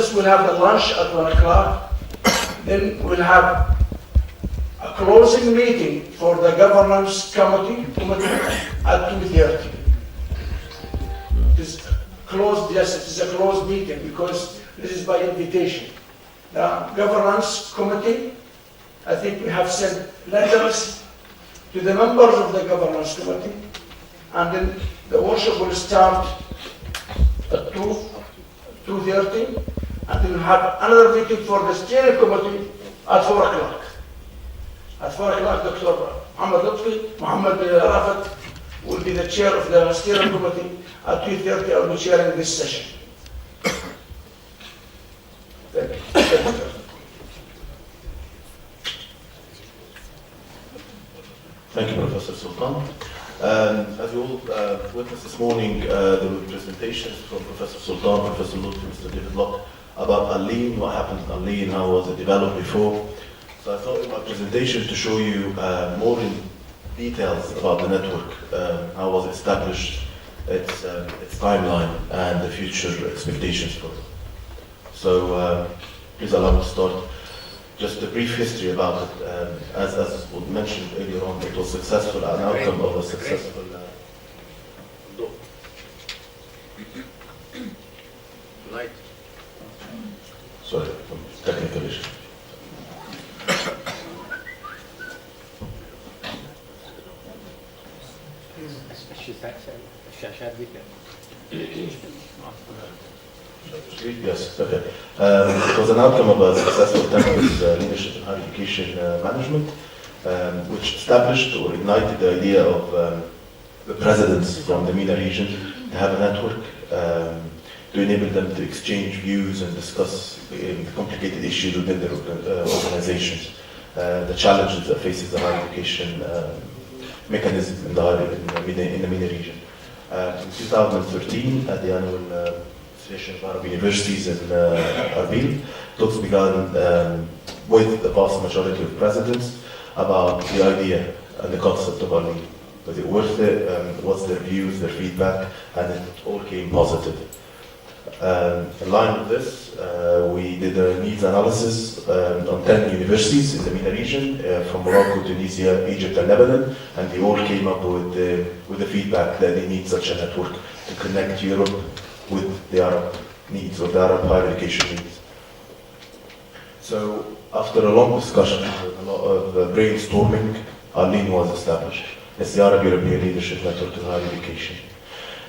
this, we'll have the lunch at 1 o'clock. Then we'll have a closing meeting for the governance committee at 2:30. It is closed, yes, it is a closed meeting because this is by invitation. The governance committee, I think we have sent letters to the members of the governance committee, and then the workshop will start at 2:30, and then we'll have another meeting for the steering committee at 4 o'clock. At 4 o'clock, Dr. Muhammad Rafat will be the chair of the steering committee. At 2:30, I will be chairing this session. Thank you. Thank you, Professor Sultan. As you all witnessed this morning, there were presentations from Professor Sultan, Professor Lutfi, Mr. David Locke, about Arelen, what happened in Arelen, how was it developed before. So I thought in my presentation to show you more in details about the network, how was it established, its timeline, and the future expectations for it. So please allow me to start. Just a brief history about it. As was mentioned earlier on, it was successful, an outcome of a successful Light. Sorry, technical issue. Yes, okay. It was an outcome of a successful campus leadership in higher education management, which established or ignited the idea of the presidents from the MENA region to have a network to enable them to exchange views and discuss the complicated issues within their organizations, the challenges that faces the higher education mechanism in the MENA region. In 2013, at the annual Association of Arab Universities in Erbil, talks began with the vast majority of presidents about the idea and the concept of Arelen. Was it worth it? What's their views, their feedback? And it all came positive. In line with this, we did a needs analysis on 10 universities in the MENA region, from Morocco, Tunisia, Egypt, and Lebanon, and they all came up with the feedback that they need such a network to connect Europe with the Arab needs, or the Arab higher education needs. So, after a long discussion and a lot of brainstorming, Arelen was established. It's the Arab European Leadership Network in Higher Education.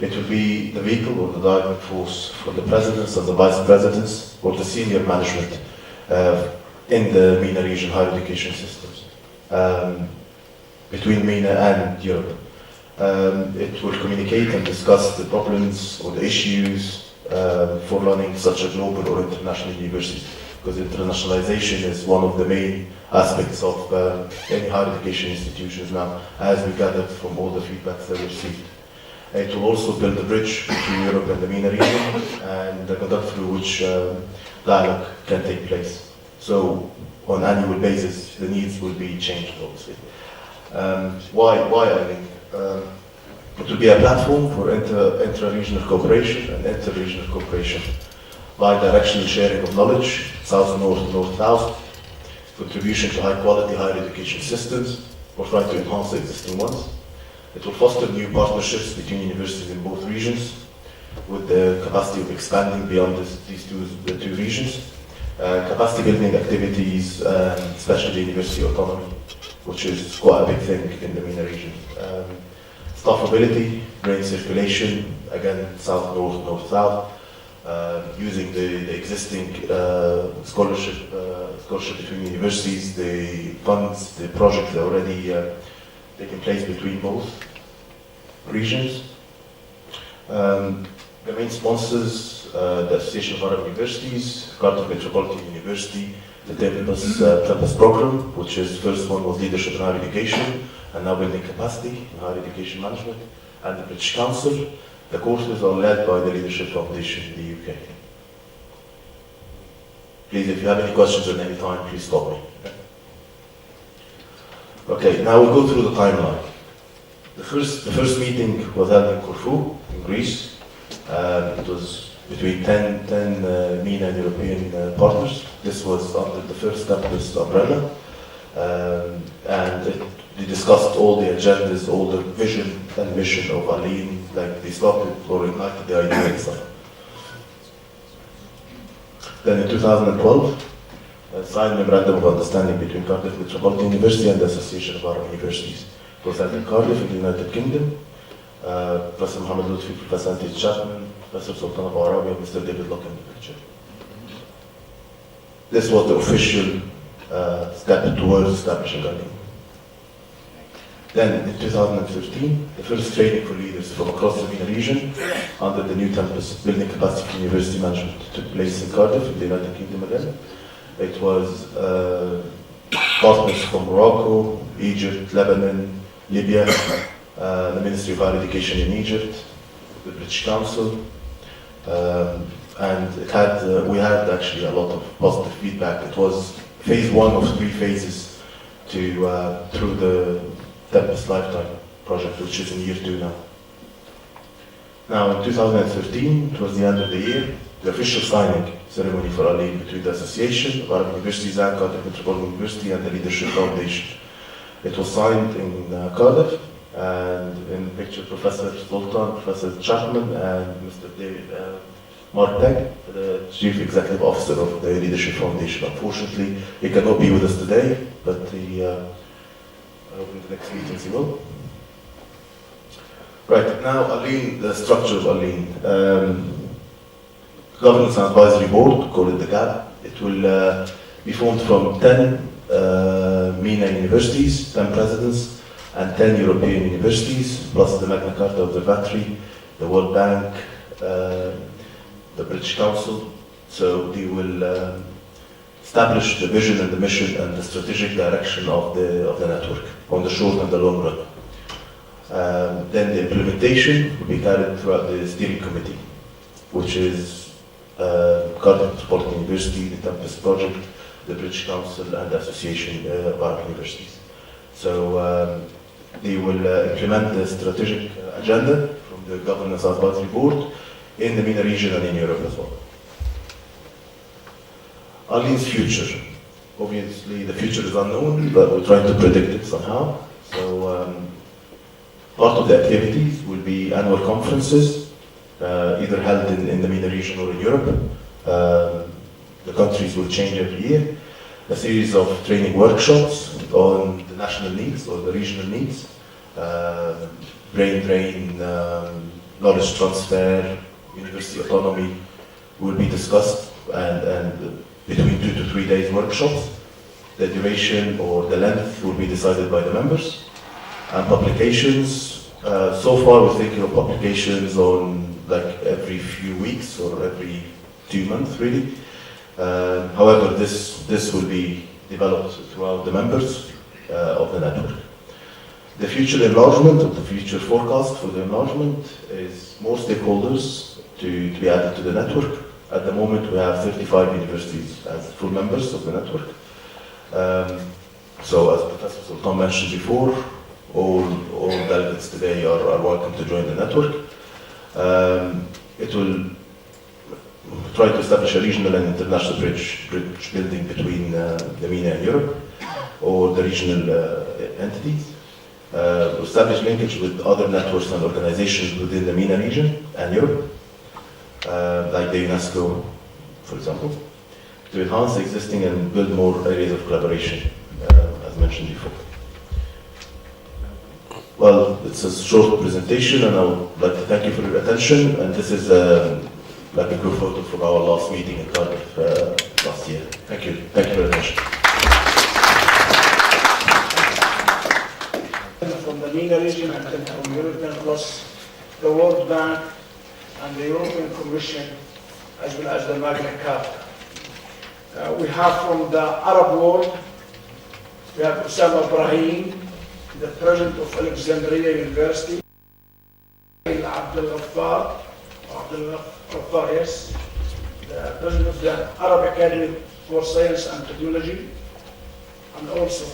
It will be the vehicle or the driving force for the presidents and the vice presidents or the senior management in the MENA region higher education systems between MENA and Europe. It will communicate and discuss the problems or the issues for running such a global or international university, because internationalization is one of the main aspects of any higher education institutions now, as we gathered from all the feedbacks that we received. It will also build a bridge between Europe and the MENA region, and conduct through which dialogue can take place. So, on an annual basis, the needs will be changed, obviously. Why Arelen? It will be a platform for intra-regional cooperation and inter-regional cooperation, bi-directional sharing of knowledge, south-north, north-south, contribution to high-quality higher education systems, or try to enhance the existing ones. It will foster new partnerships between universities in both regions, with the capacity of expanding beyond the two regions. Capacity building activities, especially university autonomy, which is quite a big thing in the MENA region. Staff mobility, brain circulation, again, south-north, north-south, using the existing scholarship between universities, the funds, the projects that already taking place between both regions. The main sponsors, the Association of Arab Universities, Cardiff Metropolitan University, the Tempest program, which is first one was leadership in higher education, and now building capacity in higher education management, and the British Council. The courses are led by the Leadership Foundation in the UK. Please, if you have any questions at any time, please stop me. Okay, now we'll go through the timeline. The first meeting was held in Corfu, in Greece. It was between 10 MENA and European partners. This was under the first campus umbrella. And they discussed all the agendas, all the vision and mission of AArU, like they started or ignited the idea and stuff. Then in 2012, signed memorandum of understanding between Cardiff Metropolitan University and the Association of Arab Universities. It was held in Cardiff in the United Kingdom. Professor Mohammed Lutfi, Professor Anthony Chapman, Professor Sultan Abu Arabi, and Mr. David Locke in the picture. This was the official step towards establishing AArU. Then in 2015, the first training for leaders from across the MENA region under the new campus building capacity for university management took place in Cardiff in the United Kingdom again. It was partners from Morocco, Egypt, Lebanon, Libya, the Ministry of Higher Education in Egypt, the British Council, and we had actually a lot of positive feedback. It was phase one of 3 phases through the Tempest Lifetime project, which is in year 2 now. Now in 2013, towards the end of the year, the official signing ceremony for AArU between the Association of Arab Universities and Cardiff Metropolitan University and the Leadership Foundation. It was signed in Cardiff, and in the picture Professor Sultan, Professor Chapman, and Mr. David Mark Tagg, the Chief Executive Officer of the Leadership Foundation. Unfortunately, he cannot be with us today, but I hope in the next meetings he will. Right, now AArU, the structure of AArU. Governance and Advisory Board, call it the GAB. It will be formed from 10 MENA universities, 10 presidents, and 10 European universities, plus the Magna Carta Observatory, the World Bank, the British Council. So they will establish the vision and the mission and the strategic direction of the network on the short and the long run. Then the implementation will be carried throughout the steering committee, which is Cardiff Metropolitan University, the Tempest Project, the British Council, and the Association of Arab Universities. So they will implement the strategic agenda from the Governance Advisory Board in the MENA region and in Europe as well. AArU's future. Obviously, the future is unknown, but we're trying to predict it somehow. So part of the activities will be annual conferences, either held in the MENA region or in Europe. The countries will change every year. A series of training workshops on the national needs or the regional needs. Brain drain, knowledge transfer, university autonomy will be discussed, and between 2 to 3 days workshops. The duration or the length will be decided by the members. And publications, so far we're thinking of publications on like every few weeks or every 2 months really. However, this will be developed throughout the members of the network. The future enlargement, or the future forecast for the enlargement, is more stakeholders to be added to the network. At the moment, we have 35 universities as full members of the network. So, as Professor Sultan mentioned before, all delegates today are welcome to join the network. It will try to establish a regional and international bridge building between the MENA and Europe, or the regional entities. Establish linkage with other networks and organizations within the MENA region and Europe, like the UNESCO, for example, to enhance existing and build more areas of collaboration, as mentioned before. Well, it's a short presentation, and I would like to thank you for your attention. And this is like a group photo from our last meeting in Cardiff last year. Thank you. Thank you for your attention. From the MENA region and then from European, plus the World Bank and the European Commission, as well as the Magna Carta. We have from the Arab world, we have Osama Ibrahim, the president of Alexandria University, Abdul Ghaffar, yes, the president of the Arab Academy for Science and Technology, and also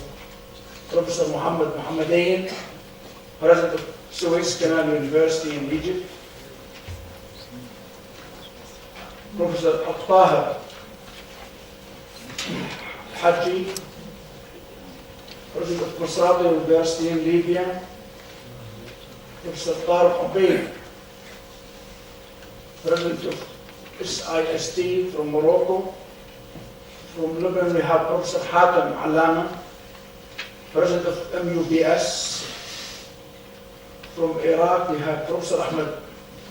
Professor Mohammed Mohammedain, president of Suez Canal University in Egypt, Professor Al-Tahir Haji, President of Masrata University in Libya, Professor Tariq Ubaid, President of SIST from Morocco. From Lebanon we have Professor Hatem Alama, President of MUBS. From Iraq we have Professor Ahmed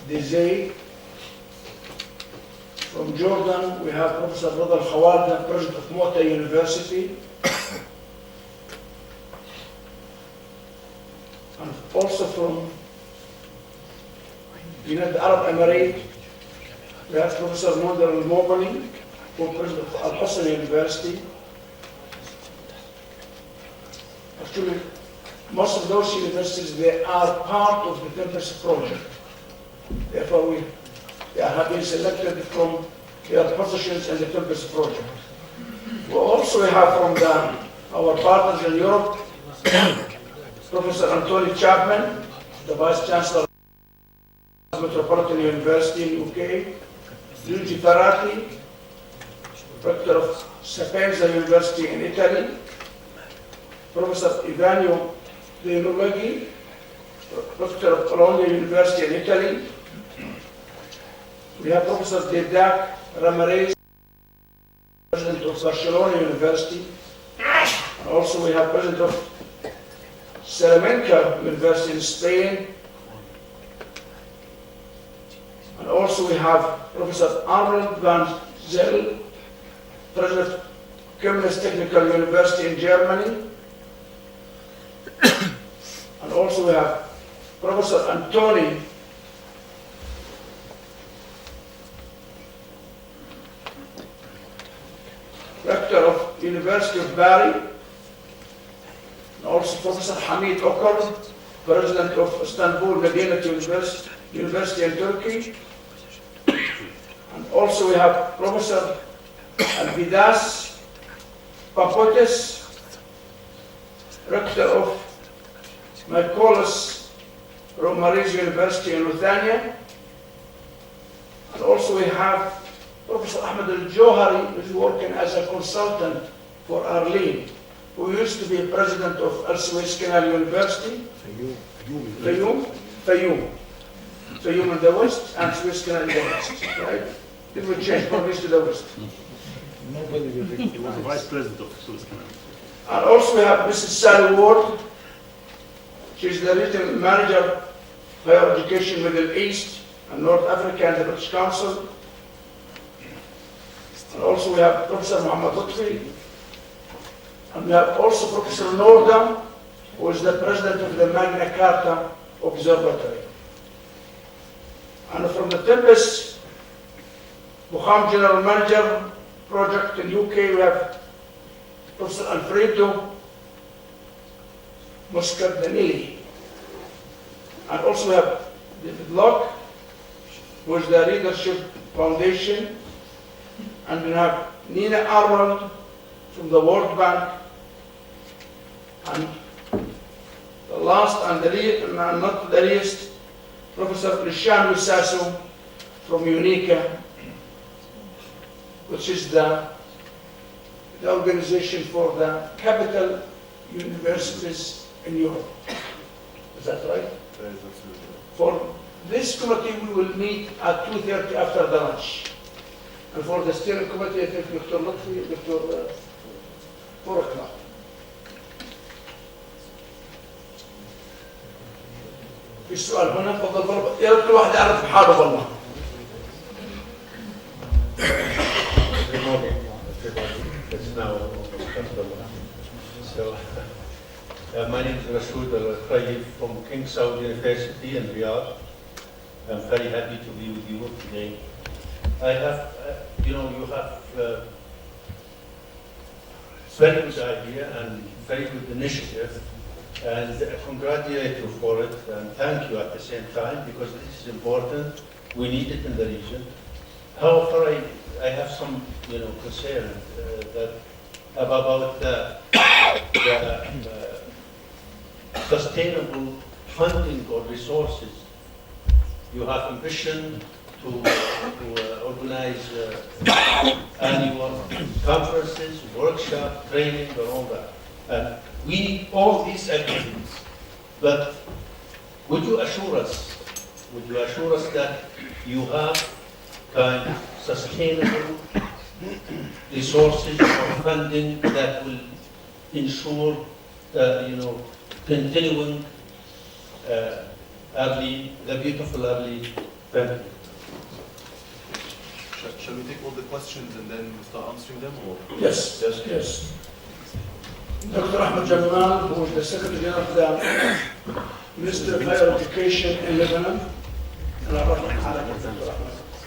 Dizay. From Jordan we have Professor Rada Al-Khawalda, President of Mota University. And also from the United Arab Emirates we have Professor Mondar Al-Mobani, President of Al-Hussein University. Actually, most of those universities, they are part of the campus project. Therefore, they have been selected from their positions in the campus project. We also have from our partners in Europe, Professor Anthony Chapman, the Vice Chancellor of Metropolitan University in UK, Luigi Ferrati, Rector of Sapienza University in Italy, Professor Ivanio Denologi, Rector of Bologna University in Italy. We have Professor Didac Ramirez, President of Barcelona University. And also we have President of Salamanca University in Spain. And also we have Professor Arelen van Zel, President of Chemnitz Technical University in Germany. And also we have Professor Antoni Rector of University of Bari. And also Professor Hamid Okar, President of Istanbul Medina University in Turkey. And also we have Professor Alvidas Papotes, Rector of Mykolas Romariz University in Lithuania. And also we have Professor Ahmed Al-Johari, who is working as a consultant for Arelen, who used to be president of Al-Suez Canal University. Fayoum in the west and Suez Canal in the west, right? It will change from east to the west. He was the vice president of Suez Canal. And also we have Mrs. Sally Ward. She's the regional manager of higher education Middle East and North Africa and the British Council. And also we have Professor Muhammad Lutfi. And we have also Professor Norda, who is the president of the Magna Carta Observatory. And from the Tempest Bukham General Manager Project in UK, we have Professor Alfredo Moscardinelli. And also we have David Locke, who is the Leadership Foundation. And we have Nina Arnold from the World Bank. And the last and not the least, Professor Rishan Wisasu from UNICA, which is the organization for the capital universities in Europe. Is that right? That is absolutely right. For this committee, we will meet at 2:30 after the lunch. And for the steering committee, I think Dr. Lutfi, Dr. 4 o'clock. في سؤال هنا تفضل بربط يا رب كل واحد يعرف حاله والله. It's now so, my name is Rasood Al-Khayyif from King Saud University in Riyadh. I'm very happy to be with you today. I have, you have very good idea and very good initiative, and I congratulate you for it and thank you at the same time because this is important. We need it in the region. However, I have some, concern about the sustainable funding or resources. You have ambition to to organize annual conferences, workshops, training, and all that. And we need all these activities. But would you assure us that you have kind of sustainable resources or funding that will ensure, continuing the beautiful early family? Shall we take all the questions and then start answering them? Or? Yes, yes. Dr. Ahmed Jamal, who is the Secretary of the Ministry of Higher Education in Lebanon.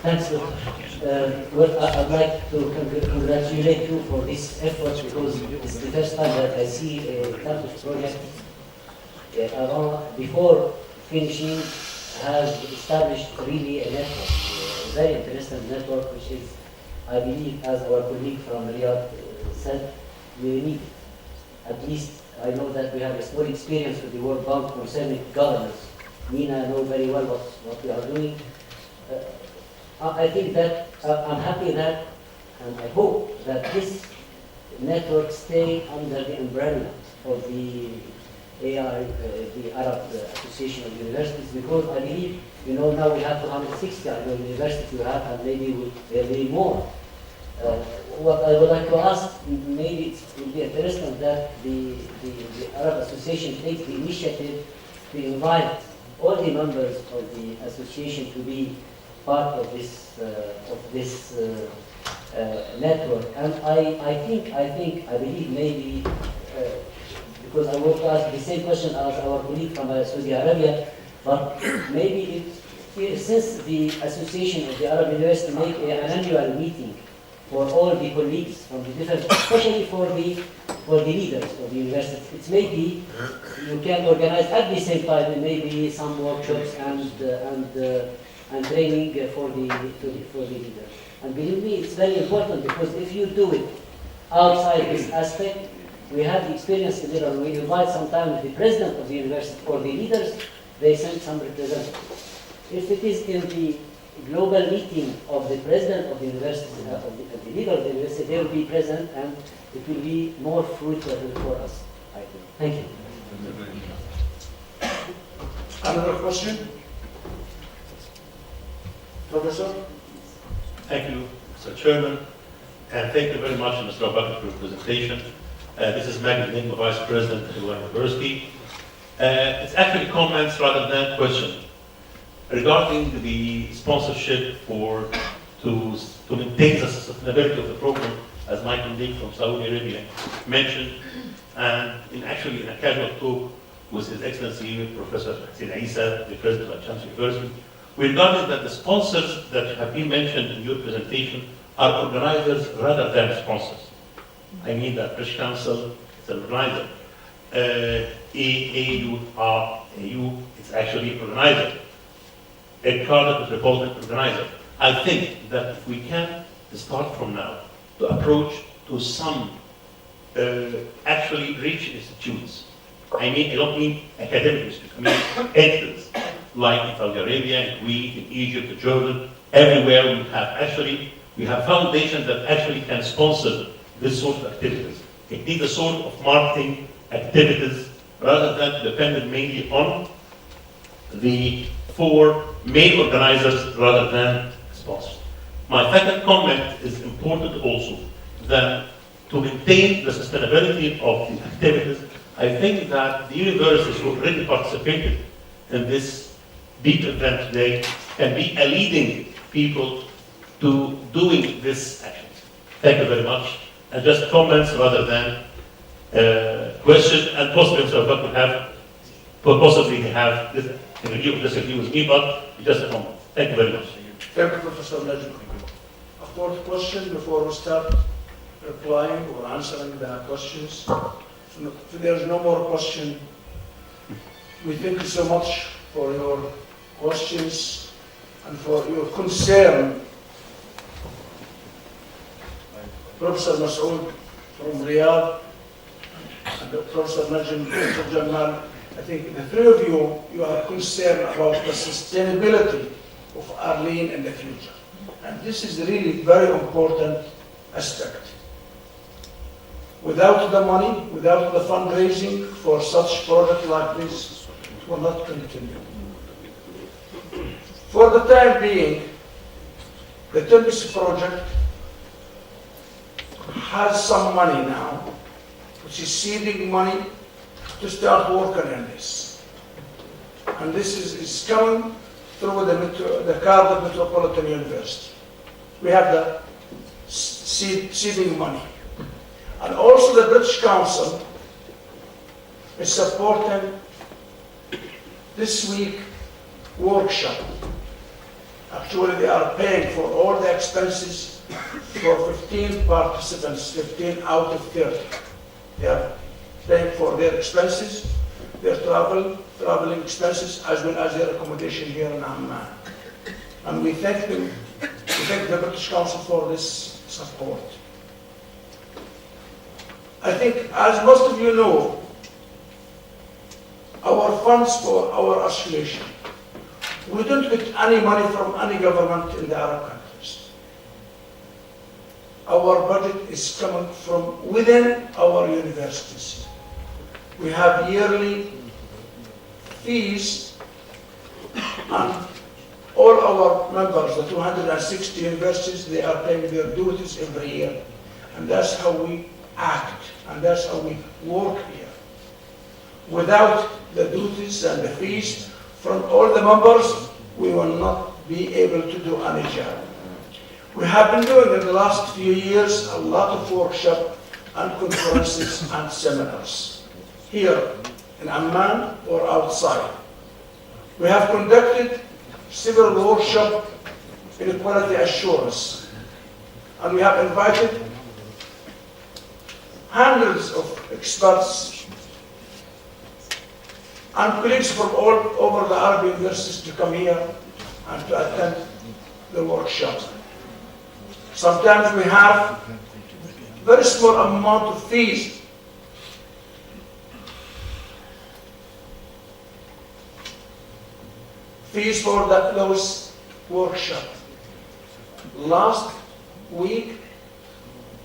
Thanks, Doctor. Well, I'd like to congratulate you for this effort because it's the first time that I see a kind of project before finishing has established really a network, a very interesting network, which is, I believe, as our colleague from Riyadh said, we need. At least I know that we have a small experience with the World Bank concerning governance. Nina know very well what we are doing. I think that, I'm happy that, and I hope that this network stay under the umbrella of the AArU, the Arab Association of Universities, because I believe, now we have 260 universities we have, and maybe there will be more. What I would like to ask, maybe it would be interesting that the Arab Association takes the initiative to invite all the members of the association to be part of this network. And I believe maybe, because I want to ask the same question as our colleague from Saudi Arabia, but maybe since the Association of the Arab University make an annual meeting for all the colleagues from the different, especially for the leaders of the university, it's maybe you can organize at the same time maybe some workshops and training for the leaders. And believe me, it's very important, because if you do it outside this aspect, we have the experience in Iran. We invite sometimes the president of the university or the leaders, they send some representatives. If it is in the global meeting of the president of the university, of the leader of the university, they will be present, and it will be more fruitful for us, I think. Thank you. Another question? Professor? Thank you, Mr. Chairman, and thank you very much, Mr. Abakar, for your presentation. This is Maggie Ningma, Vice President at Arelen University. It's actually comments rather than question regarding the sponsorship to maintain the sustainability of the program, as my colleague from Saudi Arabia mentioned, and in a casual talk with His Excellency Professor Hussein Isa, the President of Chance University, we regarded that the sponsors that have been mentioned in your presentation are organizers rather than sponsors. I mean that British Council is an organizer. AArU, it's actually an organizer. A Cardiff Republic organizer. I think that if we can start from now to approach to some actually rich institutes. I don't mean academic institutes, I mean entities like in Saudi Arabia, in Kuwait, in Egypt, in Jordan, everywhere we have foundations that actually can sponsor this sort of activities. It needs a sort of marketing activities rather than dependent mainly on the four main organizers rather than sponsors. My second comment is important also, that to maintain the sustainability of the activities, I think that the universities who already participated in this big event today can be a leading people to doing this action. Thank you very much. And just comments rather than questions, and possibly Mr. Abakar possibly have disagree with me, but just a comment. Thank you very much. Thank you, Professor Najm. A fourth question before we start replying or answering the questions. If there is no more question, we thank you so much for your questions and for your concern. Professor Masoud from Riyadh and Professor Najm, Jamal, I think the three of you are concerned about the sustainability of Arelen in the future. And this is really very important aspect. Without the money, without the fundraising for such project like this, it will not continue. For the time being, the Tempest project has some money now, which is seeding money to start working on this. And this is coming through the Cardiff Metropolitan University. We have the seeding money. And also the British Council is supporting this week workshop. Actually, they are paying for all the expenses for 15 participants, 15 out of 30. They are paying for their expenses, their traveling expenses, as well as their accommodation here in Amman. And we thank them, we thank the British Council for this support. I think, as most of you know, our funds for our association, we don't get any money from any government in the Arab countries. Our budget is coming from within our universities. We have yearly fees, and all our members, the 260 universities, they are paying their duties every year. And that's how we act, and that's how we work here. Without the duties and the fees from all the members, we will not be able to do any job. We have been doing in the last few years a lot of workshops and conferences and seminars here in Amman or outside. We have conducted several workshops in quality assurance, and we have invited hundreds of experts and colleagues from all over the Arab universities to come here and to attend the workshops. Sometimes we have very small amount of fees. Fees for those workshops. Last week,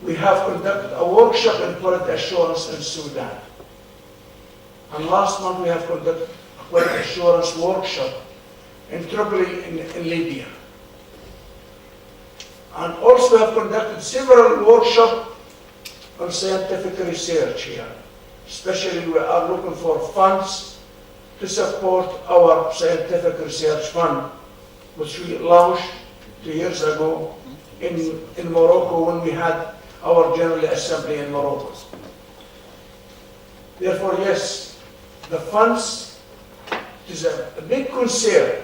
we have conducted a workshop in quality assurance in Sudan. And last month we have conducted a quality assurance workshop in Tripoli in Libya. And also have conducted several workshops on scientific research here. Especially we are looking for funds to support our scientific research fund, which we launched 2 years ago in Morocco when we had our General Assembly in Morocco. Therefore, yes, the funds is a big concern.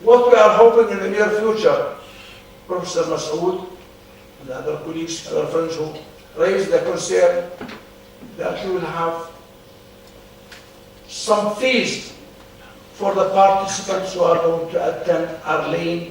What we are hoping in the near future, Professor Masoud and the other colleagues, other friends who raised the concern, that we will have some fees for the participants who are going to attend Arelen